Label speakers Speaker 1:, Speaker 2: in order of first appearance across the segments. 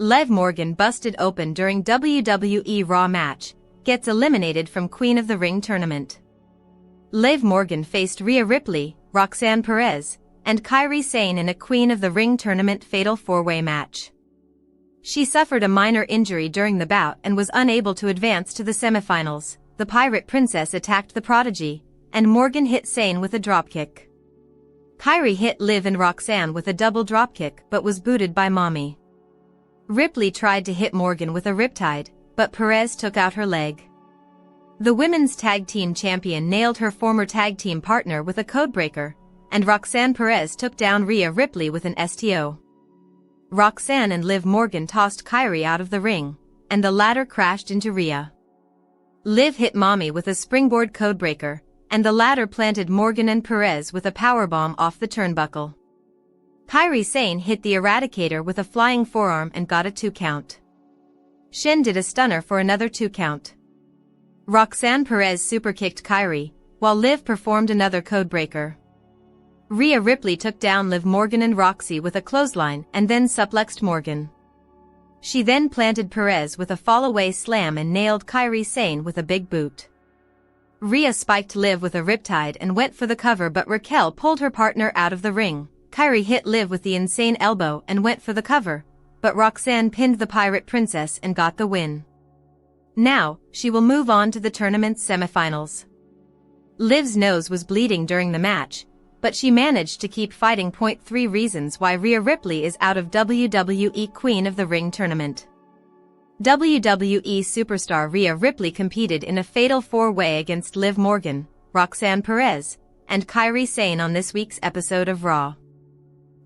Speaker 1: Liv Morgan busted open during WWE RAW match, gets eliminated from Queen of the Ring tournament. Liv Morgan faced Rhea Ripley, Roxanne Perez, and Kairi Sane in a Queen of the Ring tournament fatal four-way match. She suffered a minor injury during the bout and was unable to advance to the semifinals. The Pirate Princess attacked the Prodigy, and Morgan hit Sane with a dropkick. Kairi hit Liv and Roxanne with a double dropkick but was booted by Mommy. Ripley tried to hit Morgan with a Riptide, but Perez took out her leg. The women's tag team champion nailed her former tag team partner with a Codebreaker, and Roxanne Perez took down Rhea Ripley with an STO. Roxanne and Liv Morgan tossed Kairi out of the ring, and the latter crashed into Rhea. Liv hit Mommy with a springboard Codebreaker, and the latter planted Morgan and Perez with a powerbomb off the turnbuckle. Kairi Sane hit the Eradicator with a flying forearm and got a 2 count. Shen did a stunner for another 2 count. Roxanne Perez superkicked Kairi, while Liv performed another Codebreaker. Rhea Ripley took down Liv Morgan and Roxy with a clothesline and then suplexed Morgan. She then planted Perez with a fall-away slam and nailed Kairi Sane with a big boot. Rhea spiked Liv with a Riptide and went for the cover, but Raquel pulled her partner out of the ring. Kairi hit Liv with the insane elbow and went for the cover, but Roxanne pinned the Pirate Princess and got the win. Now, she will move on to the tournament's semifinals. Liv's nose was bleeding during the match, but she managed to keep fighting. 3 reasons why Rhea Ripley is out of WWE Queen of the Ring tournament. WWE superstar Rhea Ripley competed in a fatal 4-way against Liv Morgan, Roxanne Perez, and Kairi Sane on this week's episode of RAW.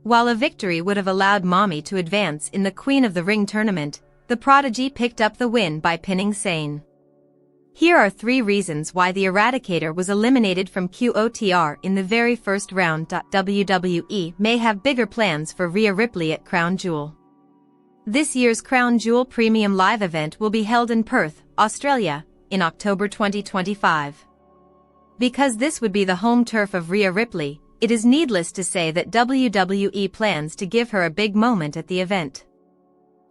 Speaker 1: While a victory would have allowed Mommy to advance in the Queen of the Ring tournament, the Prodigy picked up the win by pinning Sane. Here are 3 reasons why the Eradicator was eliminated from QOTR in the very first round. WWE may have bigger plans for Rhea Ripley at Crown Jewel. This year's Crown Jewel Premium Live event will be held in Perth, Australia, in October 2025. Because this would be the home turf of Rhea Ripley, it is needless to say that WWE plans to give her a big moment at the event.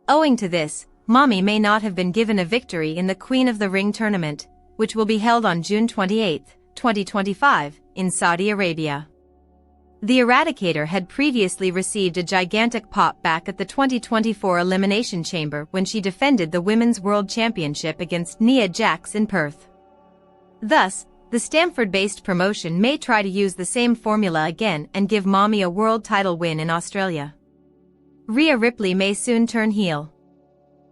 Speaker 1: Owing to this, Mommy may not have been given a victory in the Queen of the Ring tournament, which will be held on June 28, 2025, in Saudi Arabia. The Eradicator had previously received a gigantic pop back at the 2024 Elimination Chamber when she defended the Women's World Championship against Nia Jax in Perth. Thus, the Stamford-based promotion may try to use the same formula again and give Mommy a world title win in Australia. Rhea Ripley may soon turn heel.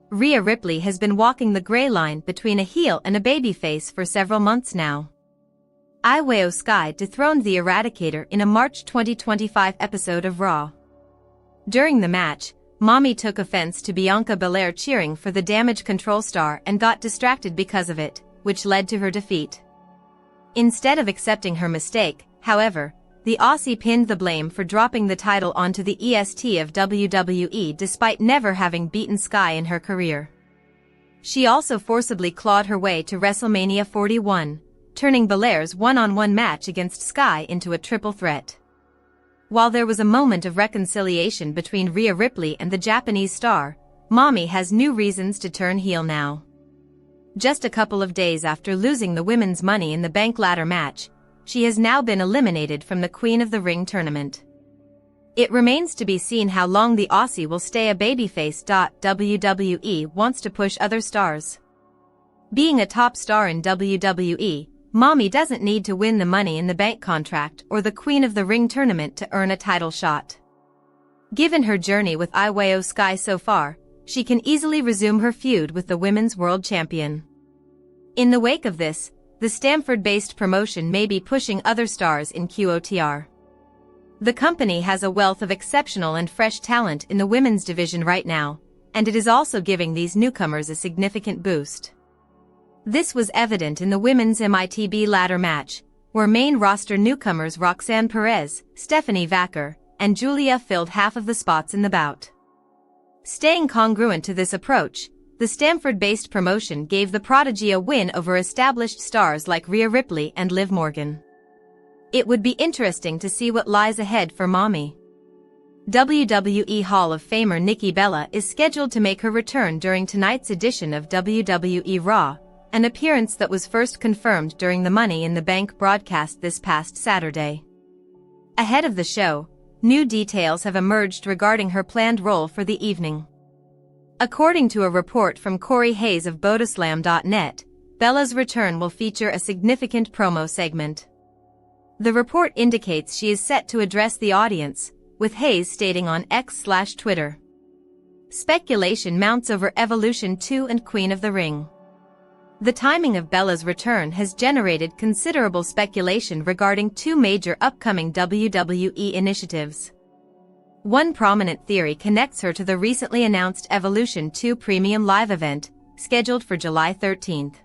Speaker 1: Rhea Ripley has been walking the grey line between a heel and a babyface for several months now. Io Sky dethroned the Eradicator in a March 2025 episode of RAW. During the match, Mommy took offense to Bianca Belair cheering for the Damage Control star and got distracted because of it, which led to her defeat. Instead of accepting her mistake, however, the Aussie pinned the blame for dropping the title onto the EST of WWE despite never having beaten Sky in her career. She also forcibly clawed her way to WrestleMania 41, turning Belair's one-on-one match against Sky into a triple threat. While there was a moment of reconciliation between Rhea Ripley and the Japanese star, Mommy has new reasons to turn heel now. Just a couple of days after losing the Women's Money in the Bank ladder match, she has now been eliminated from the Queen of the Ring tournament. It remains to be seen how long the Aussie will stay a babyface. WWE wants to push other stars. Being a top star in WWE, Mommy doesn't need to win the Money in the Bank contract or the Queen of the Ring tournament to earn a title shot. Given her journey with Io Sky so far, she can easily resume her feud with the Women's World Champion. In the wake of this, the Stamford-based promotion may be pushing other stars in QOTR. The company has a wealth of exceptional and fresh talent in the women's division right now, and it is also giving these newcomers a significant boost. This was evident in the women's MITB ladder match, where main roster newcomers Roxanne Perez, Stephanie Vaquer, and Julia filled half of the spots in the bout. Staying congruent to this approach, the Stamford-based promotion gave the Prodigy a win over established stars like Rhea Ripley and Liv Morgan. It would be interesting to see what lies ahead for Mommy. WWE Hall of Famer Nikki Bella is scheduled to make her return during tonight's edition of WWE RAW, an appearance that was first confirmed during the Money in the Bank broadcast this past Saturday. Ahead of the show, new details have emerged regarding her planned role for the evening. According to a report from Corey Hayes of Bodyslam.net, Bella's return will feature a significant promo segment. The report indicates she is set to address the audience, with Hayes stating on X/Twitter. Speculation mounts over Evolution 2 and Queen of the Ring. The timing of Bella's return has generated considerable speculation regarding two major upcoming WWE initiatives. One prominent theory connects her to the recently announced Evolution 2 Premium Live event, scheduled for July 13th.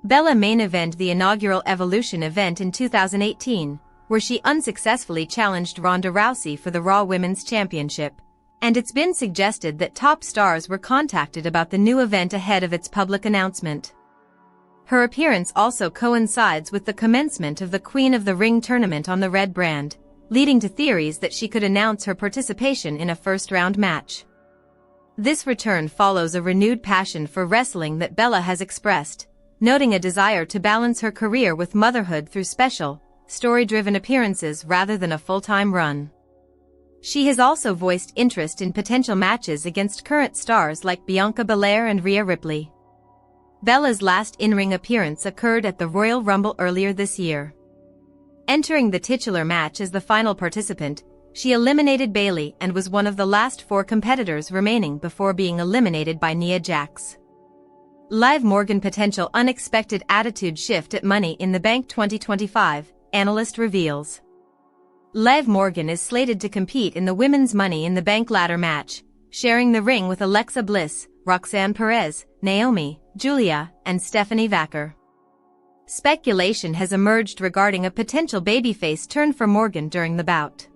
Speaker 1: Bella main evented the inaugural Evolution event in 2018, where she unsuccessfully challenged Ronda Rousey for the Raw Women's Championship, and it's been suggested that top stars were contacted about the new event ahead of its public announcement. Her appearance also coincides with the commencement of the Queen of the Ring tournament on the Red brand, leading to theories that she could announce her participation in a first-round match. This return follows a renewed passion for wrestling that Bella has expressed, noting a desire to balance her career with motherhood through special, story-driven appearances rather than a full-time run. She has also voiced interest in potential matches against current stars like Bianca Belair and Rhea Ripley. Bella's last in-ring appearance occurred at the Royal Rumble earlier this year. Entering the titular match as the final participant, she eliminated Bayley and was one of the last four competitors remaining before being eliminated by Nia Jax. Liv Morgan potential unexpected attitude shift at Money in the Bank 2025, analyst reveals. Liv Morgan is slated to compete in the Women's Money in the Bank ladder match, sharing the ring with Alexa Bliss, Roxanne Perez, Naomi, Julia, and Stephanie Vaquer. Speculation has emerged regarding a potential babyface turn for Morgan during the bout.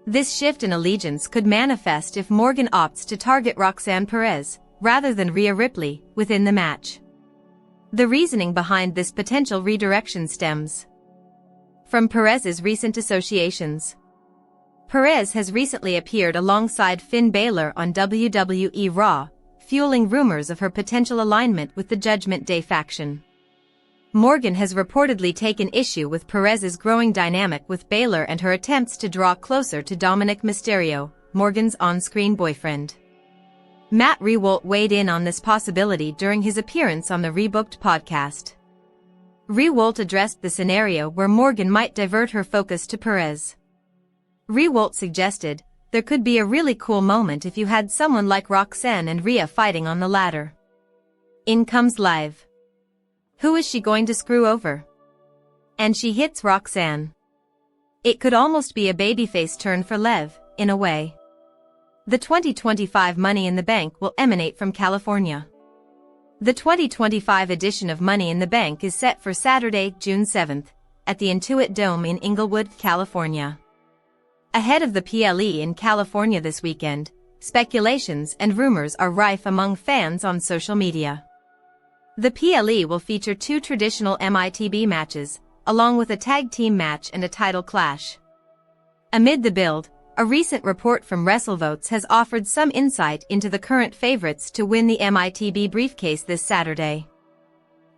Speaker 1: This shift in allegiance could manifest if Morgan opts to target Roxanne Perez, rather than Rhea Ripley, within the match. The reasoning behind this potential redirection stems from Perez's recent associations. Perez has recently appeared alongside Finn Balor on WWE RAW, fueling rumors of her potential alignment with the Judgment Day faction. Morgan has reportedly taken issue with Perez's growing dynamic with Balor and her attempts to draw closer to Dominik Mysterio, Morgan's on-screen boyfriend. Matt Rehwoldt weighed in on this possibility during his appearance on the Rebooked podcast. Rehwoldt addressed the scenario where Morgan might divert her focus to Perez. Rehwoldt suggested, there could be a really cool moment if you had someone like Roxanne and Rhea fighting on the ladder. In comes Liv. Who is she going to screw over? And she hits Roxanne. It could almost be a babyface turn for Liv, in a way. The 2025 Money in the Bank will emanate from California. The 2025 edition of Money in the Bank is set for Saturday, June 7th, at the Intuit Dome in Inglewood, California. Ahead of the PLE in California this weekend, speculations and rumors are rife among fans on social media. The PLE will feature two traditional MITB matches, along with a tag team match and a title clash. Amid the build, a recent report from WrestleVotes has offered some insight into the current favorites to win the MITB briefcase this Saturday.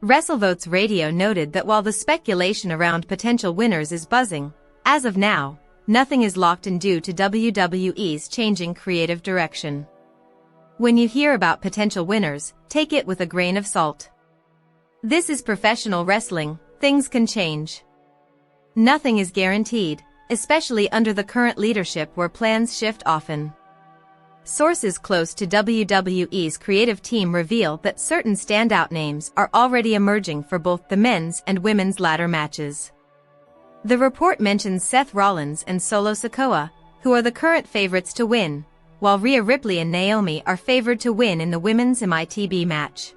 Speaker 1: WrestleVotes Radio noted that while the speculation around potential winners is buzzing, as of now, nothing is locked in due to WWE's changing creative direction. When you hear about potential winners, take it with a grain of salt. This is professional wrestling, things can change. Nothing is guaranteed, especially under the current leadership where plans shift often. Sources close to WWE's creative team reveal that certain standout names are already emerging for both the men's and women's ladder matches. The report mentions Seth Rollins and Solo Sikoa, who are the current favorites to win, while Rhea Ripley and Naomi are favored to win in the women's MITB match.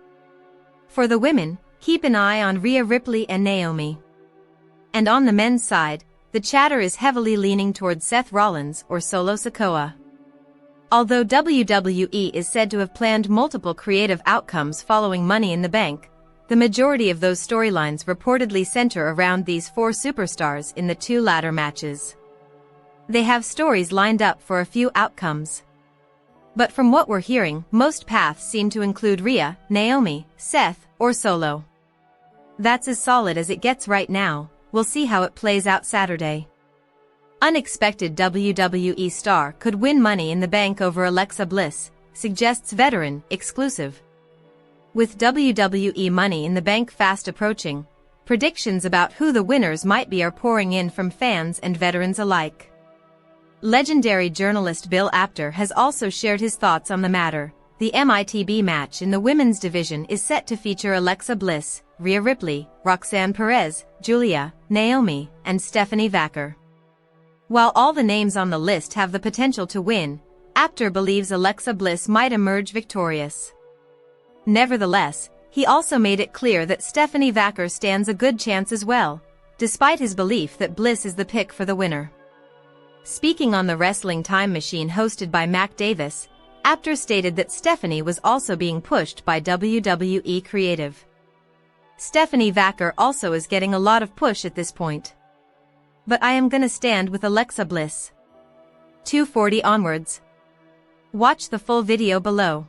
Speaker 1: For the women, keep an eye on Rhea Ripley and Naomi. And on the men's side, the chatter is heavily leaning towards Seth Rollins or Solo Sikoa. Although WWE is said to have planned multiple creative outcomes following Money in the Bank, the majority of those storylines reportedly center around these four superstars in the two ladder matches. They have stories lined up for a few outcomes. But from what we're hearing, most paths seem to include Rhea, Naomi, Seth, or Solo. That's as solid as it gets right now. We'll see how it plays out Saturday. Unexpected WWE star could win Money in the Bank over Alexa Bliss, suggests veteran, exclusive. With WWE Money in the Bank fast approaching, predictions about who the winners might be are pouring in from fans and veterans alike. Legendary journalist Bill Apter has also shared his thoughts on the matter. The MITB match in the women's division is set to feature Alexa Bliss, Rhea Ripley, Roxanne Perez, Julia, Naomi, and Stephanie Vaquer. While all the names on the list have the potential to win, Apter believes Alexa Bliss might emerge victorious. Nevertheless, he also made it clear that Stephanie Vaquer stands a good chance as well, despite his belief that Bliss is the pick for the winner. Speaking on the Wrestling Time Machine hosted by Mac Davis, Apter stated that Stephanie was also being pushed by WWE Creative. Stephanie Vaquer also is getting a lot of push at this point. But I am gonna stand with Alexa Bliss. 240 onwards. Watch the full video below.